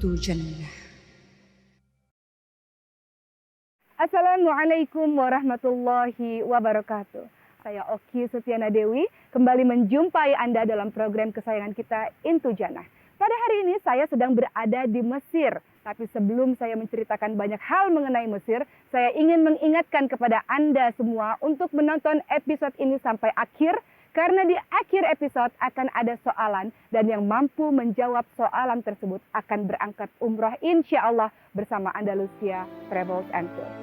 Pintu Jannah. Assalamualaikum warahmatullahi wabarakatuh. Saya Oki Setiana Dewi kembali menjumpai Anda dalam program kesayangan kita Pintu Jannah. Pada hari ini saya sedang berada di Mesir. Tapi sebelum saya menceritakan banyak hal mengenai Mesir, saya ingin mengingatkan kepada Anda semua untuk menonton episode ini sampai akhir. Karena di akhir episode akan ada soalan dan yang mampu menjawab soalan tersebut akan berangkat umrah insya Allah bersama Andalusia Travels and Tours.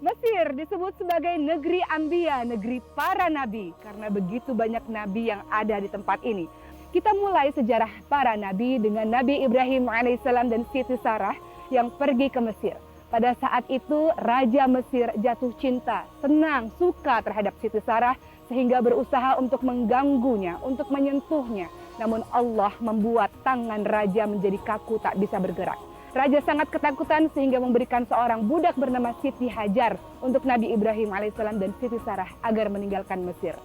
Mesir disebut sebagai negeri Anbiya, negeri para nabi karena begitu banyak nabi yang ada di tempat ini. Kita mulai sejarah para nabi dengan Nabi Ibrahim alaihissalam dan Siti Sarah yang pergi ke Mesir. Pada saat itu Raja Mesir jatuh cinta, senang, suka terhadap Siti Sarah sehingga berusaha untuk mengganggunya, untuk menyentuhnya. Namun Allah membuat tangan raja menjadi kaku tak bisa bergerak. Raja sangat ketakutan sehingga memberikan seorang budak bernama Siti Hajar untuk Nabi Ibrahim alaihissalam dan Siti Sarah agar meninggalkan Mesir.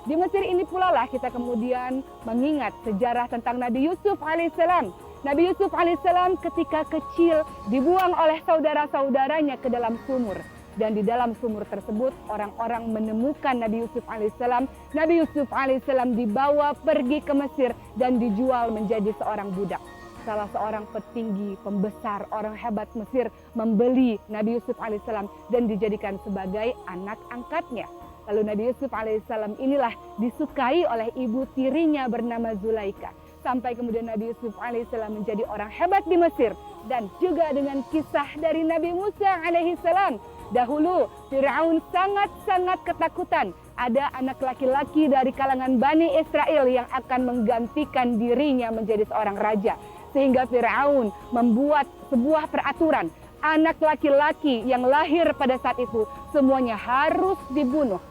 Di Mesir ini pula lah kita kemudian mengingat sejarah tentang Nabi Yusuf alaihissalam. Nabi Yusuf alaihissalam ketika kecil dibuang oleh saudara-saudaranya ke dalam sumur. Dan di dalam sumur tersebut orang-orang menemukan Nabi Yusuf alaihissalam. Nabi Yusuf alaihissalam dibawa pergi ke Mesir dan dijual menjadi seorang budak. Salah seorang petinggi, pembesar, orang hebat Mesir membeli Nabi Yusuf alaihissalam dan dijadikan sebagai anak angkatnya. Lalu Nabi Yusuf alaihissalam inilah disukai oleh ibu tirinya bernama Zulaika. Sampai kemudian Nabi Yusuf alaihissalam menjadi orang hebat di Mesir. Dan juga dengan kisah dari Nabi Musa alaihissalam. Dahulu Fir'aun sangat-sangat ketakutan. Ada anak laki-laki dari kalangan Bani Israel yang akan menggantikan dirinya menjadi seorang raja. Sehingga Fir'aun membuat sebuah peraturan. Anak laki-laki yang lahir pada saat itu semuanya harus dibunuh.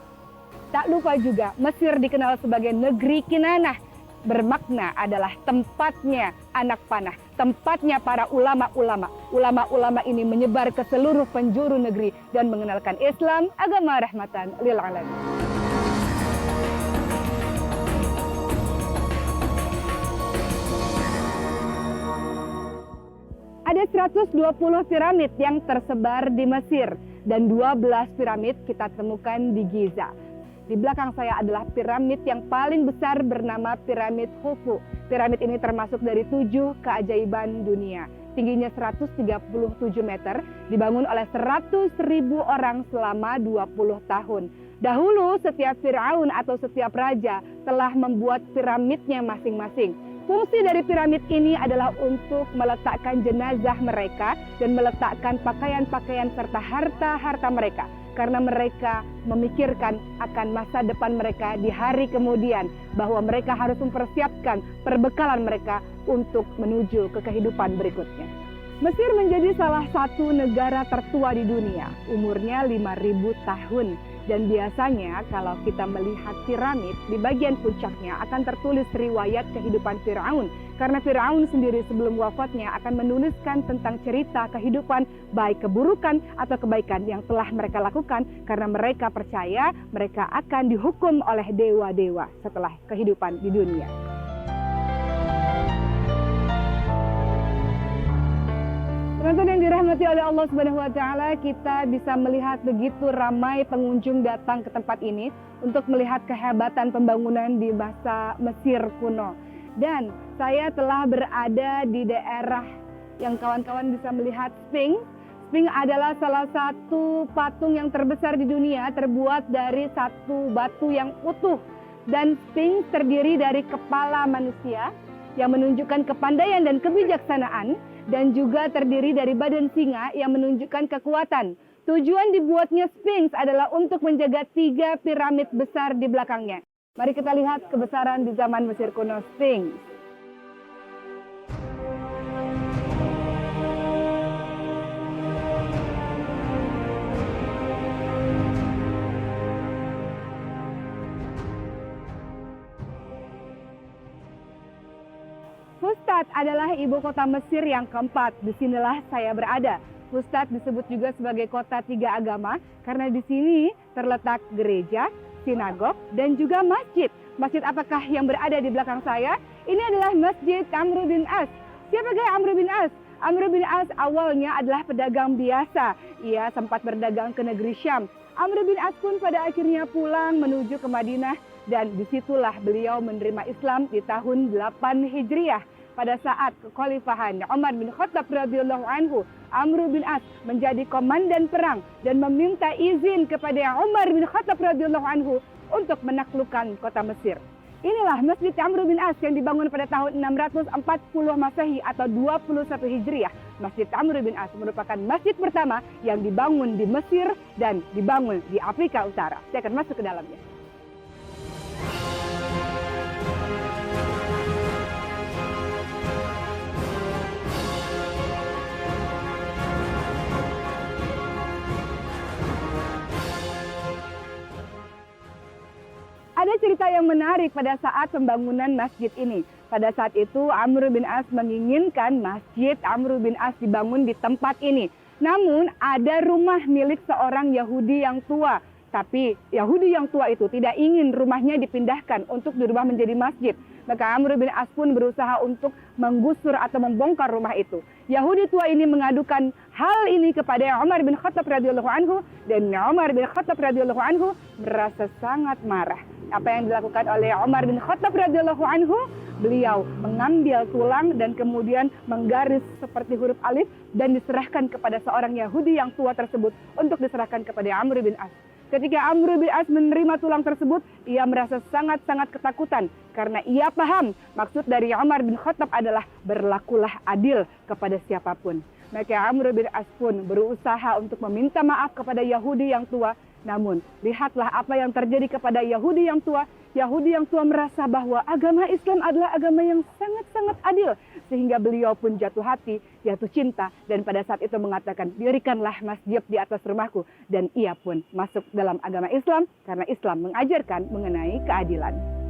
Tak lupa juga Mesir dikenal sebagai negeri Kinanah. Bermakna adalah tempatnya anak panah, tempatnya para ulama-ulama. Ulama-ulama ini menyebar ke seluruh penjuru negeri dan mengenalkan Islam, agama rahmatan lil alamin. Ada 120 piramid yang tersebar di Mesir dan 12 piramid kita temukan di Giza. Di belakang saya adalah piramid yang paling besar bernama piramid Khufu. Piramid ini termasuk dari 7 keajaiban dunia. Tingginya 137 meter, dibangun oleh 100.000 orang selama 20 tahun. Dahulu setiap Fir'aun atau setiap raja telah membuat piramidnya masing-masing. Fungsi dari piramid ini adalah untuk meletakkan jenazah mereka dan meletakkan pakaian-pakaian serta harta-harta mereka. Karena mereka memikirkan akan masa depan mereka di hari kemudian. Bahwa mereka harus mempersiapkan perbekalan mereka untuk menuju ke kehidupan berikutnya. Mesir menjadi salah satu negara tertua di dunia. Umurnya 5.000 tahun. Dan biasanya kalau kita melihat piramid, di bagian puncaknya akan tertulis riwayat kehidupan Fir'aun. Karena Fir'aun sendiri sebelum wafatnya akan menuliskan tentang cerita kehidupan, baik keburukan atau kebaikan yang telah mereka lakukan. Karena mereka percaya mereka akan dihukum oleh dewa-dewa setelah kehidupan di dunia. Teman-teman yang dirahmati oleh Allah Subhanahu wa taala, kita bisa melihat begitu ramai pengunjung datang ke tempat ini untuk melihat kehebatan pembangunan di masa Mesir kuno. Dan saya telah berada di daerah yang kawan-kawan bisa melihat Sphinx. Sphinx adalah salah satu patung yang terbesar di dunia, terbuat dari satu batu yang utuh. Dan Sphinx terdiri dari kepala manusia yang menunjukkan kepandaian dan kebijaksanaan. Dan juga terdiri dari badan singa yang menunjukkan kekuatan. Tujuan dibuatnya Sphinx adalah untuk menjaga 3 piramid besar di belakangnya. Mari kita lihat kebesaran di zaman Mesir kuno Sphinx. Fustat adalah ibu kota Mesir yang keempat. Disinilah saya berada. Fustat disebut juga sebagai kota 3 agama karena di sini terletak gereja, sinagog, dan juga masjid. Masjid apakah yang berada di belakang saya? Ini adalah Masjid Amr bin As. Siapakah Amr bin As? Amr bin As awalnya adalah pedagang biasa. Ia sempat berdagang ke negeri Syam. Amr bin As pun pada akhirnya pulang menuju ke Madinah dan disitulah beliau menerima Islam di tahun 8 Hijriah. Pada saat kekhalifahan Umar bin Khattab radhiyallahu anhu, Amr bin As menjadi komandan perang dan meminta izin kepada Umar bin Khattab radhiyallahu anhu untuk menaklukkan kota Mesir. Inilah Masjid Amr bin As yang dibangun pada tahun 640 Masehi atau 21 Hijriah. Masjid Amr bin As merupakan masjid pertama yang dibangun di Mesir dan dibangun di Afrika Utara. Saya akan masuk ke dalamnya. Ada cerita yang menarik pada saat pembangunan masjid ini. Pada saat itu Amr bin As menginginkan masjid Amr bin As dibangun di tempat ini. Namun ada rumah milik seorang Yahudi yang tua. Tapi Yahudi yang tua itu tidak ingin rumahnya dipindahkan untuk dirubah menjadi masjid. Maka Amr bin As pun berusaha untuk menggusur atau membongkar rumah itu. Yahudi tua ini mengadukan hal ini kepada Umar bin Khattab radhiyallahu anhu dan Umar bin Khattab radhiyallahu anhu merasa sangat marah. Apa yang dilakukan oleh Umar bin Khattab radhiyallahu anhu? Beliau mengambil tulang dan kemudian menggaris seperti huruf alif dan diserahkan kepada seorang Yahudi yang tua tersebut untuk diserahkan kepada Amr bin As. Ketika Amr bin As menerima tulang tersebut, ia merasa sangat-sangat ketakutan karena ia paham maksud dari Umar bin Khattab adalah berlakulah adil kepada siapapun. Maka Amr bin As pun berusaha untuk meminta maaf kepada Yahudi yang tua. Namun, lihatlah apa yang terjadi kepada Yahudi yang tua. Yahudi yang tua merasa bahwa agama Islam adalah agama yang sangat-sangat adil. Sehingga beliau pun jatuh hati, jatuh cinta. Dan pada saat itu mengatakan, dirikanlah masjid di atas rumahku. Dan ia pun masuk dalam agama Islam karena Islam mengajarkan mengenai keadilan.